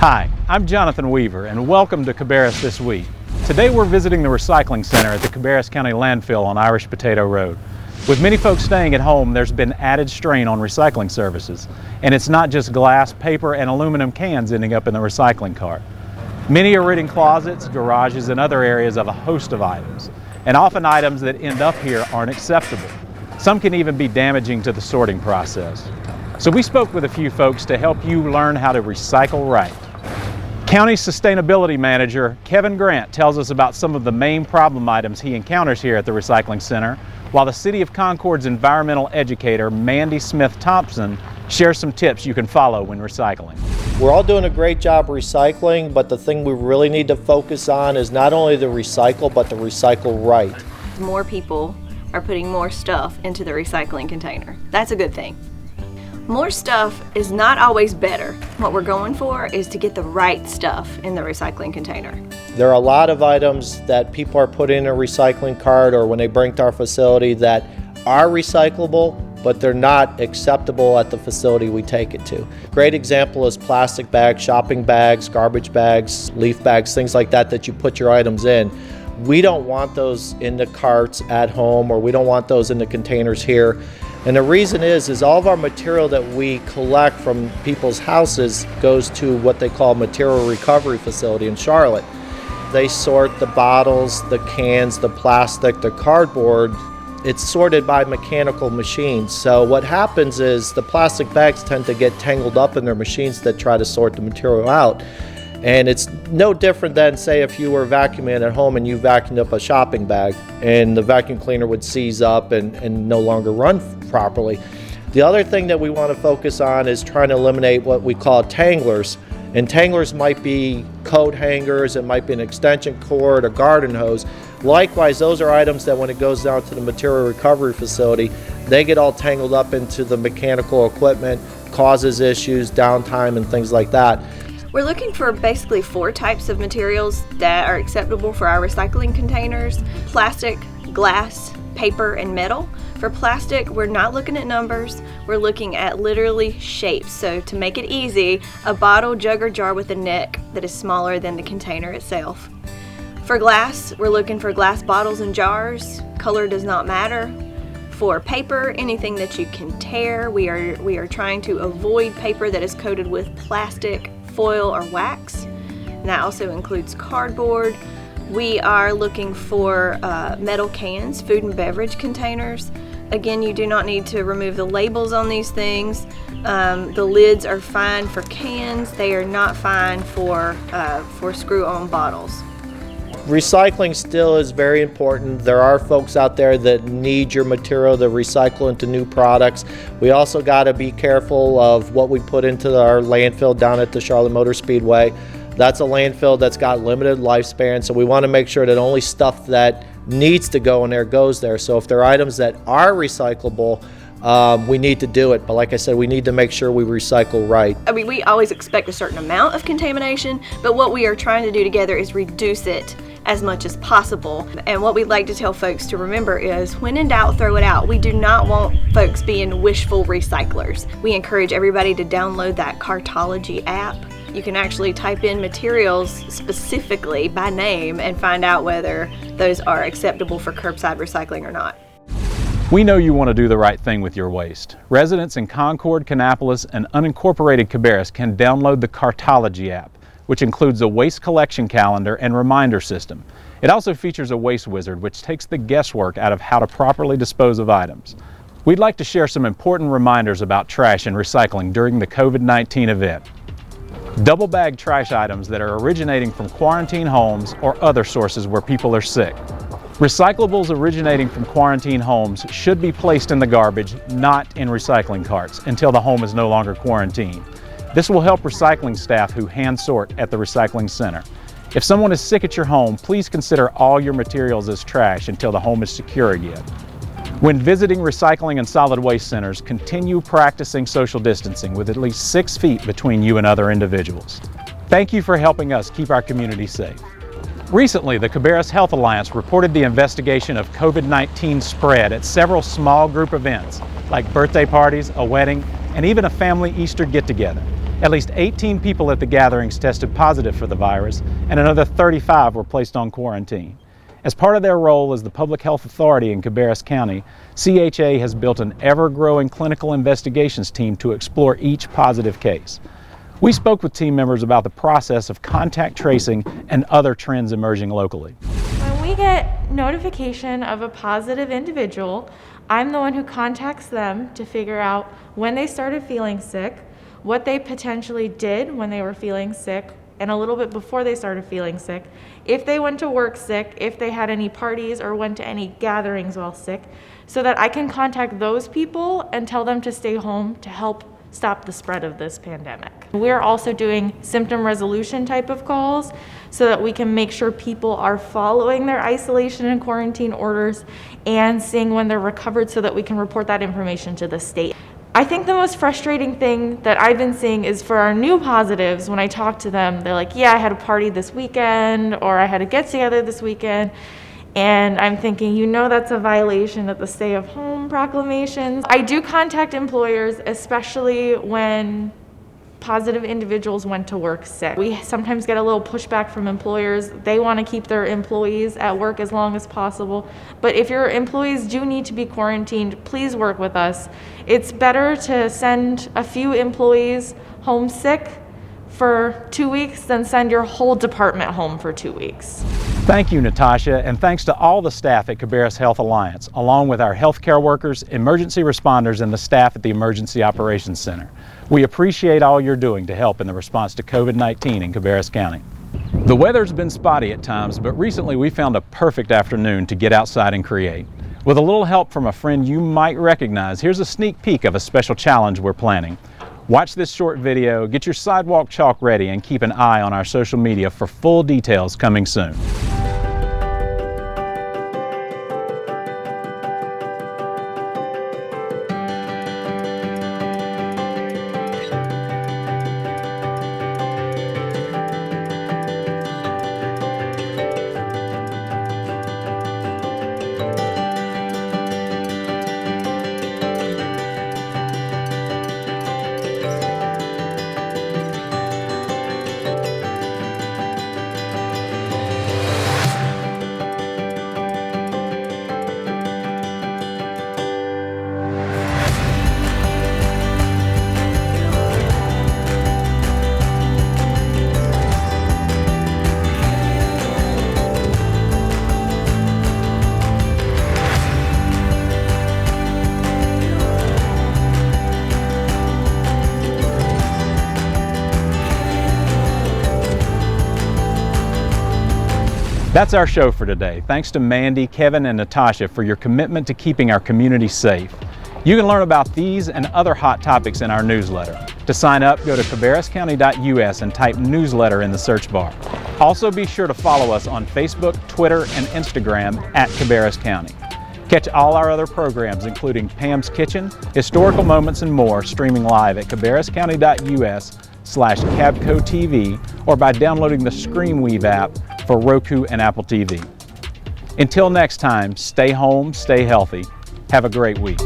Hi, I'm Jonathan Weaver, and welcome to Cabarrus This Week. Today we're visiting the recycling center at the Cabarrus County Landfill on Irish Potato Road. With many folks staying at home, there's been added strain on recycling services. And it's not just glass, paper, and aluminum cans ending up in the recycling cart. Many are ridding closets, garages, and other areas of a host of items. And often items that end up here aren't acceptable. Some can even be damaging to the sorting process. So we spoke with a few folks to help you learn how to recycle right. County Sustainability Manager Kevin Grant tells us about some of the main problem items he encounters here at the recycling center, while the City of Concord's environmental educator Mandy Smith-Thompson shares some tips you can follow when recycling. We're all doing a great job recycling, but the thing we really need to focus on is not only the recycle, but the recycle right. More people are putting more stuff into the recycling container. That's a good thing. More stuff is not always better. What we're going for is to get the right stuff in the recycling container. There are a lot of items that people are putting in a recycling cart or when they bring to our facility that are recyclable, but they're not acceptable at the facility we take it to. Great example is plastic bags, shopping bags, garbage bags, leaf bags, things like that that you put your items in. We don't want those in the carts at home, or we don't want those in the containers here. And the reason is all of our material that we collect from people's houses goes to what they call material recovery facility in Charlotte. They sort the bottles, the cans, the plastic, the cardboard. It's sorted by mechanical machines. So what happens is the plastic bags tend to get tangled up in their machines that try to sort the material out. And it's no different than, say, if you were vacuuming at home and you vacuumed up a shopping bag and the vacuum cleaner would seize up and no longer run properly. The other thing that we want to focus on is trying to eliminate what we call tanglers. And tanglers might be coat hangers, it might be an extension cord, a garden hose. Likewise, those are items that when it goes down to the material recovery facility, they get all tangled up into the mechanical equipment, causes issues, downtime, and things like that. We're looking for basically 4 types of materials that are acceptable for our recycling containers: plastic, glass, paper, and metal. For plastic, we're not looking at numbers, we're looking at literally shapes. So to make it easy, a bottle, jug, or jar with a neck that is smaller than the container itself. For glass, we're looking for glass bottles and jars. Color does not matter. For paper, anything that you can tear. We are trying to avoid paper that is coated with plastic, foil, or wax. And that also includes cardboard. We are looking for metal cans, food and beverage containers. Again, you do not need to remove the labels on these things. The lids are fine for cans. They are not fine for screw-on bottles. Recycling still is very important. There are folks out there that need your material to recycle into new products. We also got to be careful of what we put into our landfill down at the Charlotte Motor Speedway. That's a landfill that's got limited lifespan, so we want to make sure that only stuff that needs to go in there goes there. So if there are items that are recyclable, we need to do it. But like I said, we need to make sure we recycle right. I mean, we always expect a certain amount of contamination, but what we are trying to do together is reduce it as much as possible. And what we'd like to tell folks to remember is, when in doubt, throw it out. We do not want folks being wishful recyclers. We encourage everybody to download that Cartology app. You can actually type in materials specifically by name and find out whether those are acceptable for curbside recycling or not. We know you want to do the right thing with your waste. Residents in Concord, Kannapolis, and unincorporated Cabarrus can download the Cartology app, which includes a waste collection calendar and reminder system. It also features a waste wizard, which takes the guesswork out of how to properly dispose of items. We'd like to share some important reminders about trash and recycling during the COVID-19 event. Double-bag trash items that are originating from quarantine homes or other sources where people are sick. Recyclables originating from quarantine homes should be placed in the garbage, not in recycling carts, until the home is no longer quarantined. This will help recycling staff who hand sort at the recycling center. If someone is sick at your home, please consider all your materials as trash until the home is secure again. When visiting recycling and solid waste centers, continue practicing social distancing with at least 6 feet between you and other individuals. Thank you for helping us keep our community safe. Recently, the Cabarrus Health Alliance reported the investigation of COVID-19 spread at several small group events, like birthday parties, a wedding, and even a family Easter get-together. At least 18 people at the gatherings tested positive for the virus, and another 35 were placed on quarantine. As part of their role as the public health authority in Cabarrus County, CHA has built an ever-growing clinical investigations team to explore each positive case. We spoke with team members about the process of contact tracing and other trends emerging locally. When we get notification of a positive individual, I'm the one who contacts them to figure out when they started feeling sick, what they potentially did when they were feeling sick, and a little bit before they started feeling sick, if they went to work sick, if they had any parties or went to any gatherings while sick, so that I can contact those people and tell them to stay home to help stop the spread of this pandemic. We're also doing symptom resolution type of calls so that we can make sure people are following their isolation and quarantine orders and seeing when they're recovered so that we can report that information to the state. I think the most frustrating thing that I've been seeing is for our new positives. When I talk to them, they're like, yeah, I had a party this weekend, or I had a get together this weekend. And I'm thinking, you know, that's a violation of the stay at home proclamations. I do contact employers, especially when positive individuals went to work sick. We sometimes get a little pushback from employers. They want to keep their employees at work as long as possible. But if your employees do need to be quarantined, please work with us. It's better to send a few employees home sick for 2 weeks than send your whole department home for 2 weeks. Thank you, Natasha, and thanks to all the staff at Cabarrus Health Alliance, along with our healthcare workers, emergency responders, and the staff at the Emergency Operations Center. We appreciate all you're doing to help in the response to COVID-19 in Cabarrus County. The weather's been spotty at times, but recently we found a perfect afternoon to get outside and create. With a little help from a friend you might recognize, here's a sneak peek of a special challenge we're planning. Watch this short video, get your sidewalk chalk ready, and keep an eye on our social media for full details coming soon. That's our show for today. Thanks to Mandy, Kevin, and Natasha for your commitment to keeping our community safe. You can learn about these and other hot topics in our newsletter. To sign up, go to cabarruscounty.us and type newsletter in the search bar. Also be sure to follow us on Facebook, Twitter, and Instagram at Cabarrus County. Catch all our other programs, including Pam's Kitchen, historical moments, and more, streaming live at cabarruscounty.us/CabcoTV or by downloading the ScreenWeave app for Roku and Apple TV. Until next time, stay home, stay healthy. Have a great week.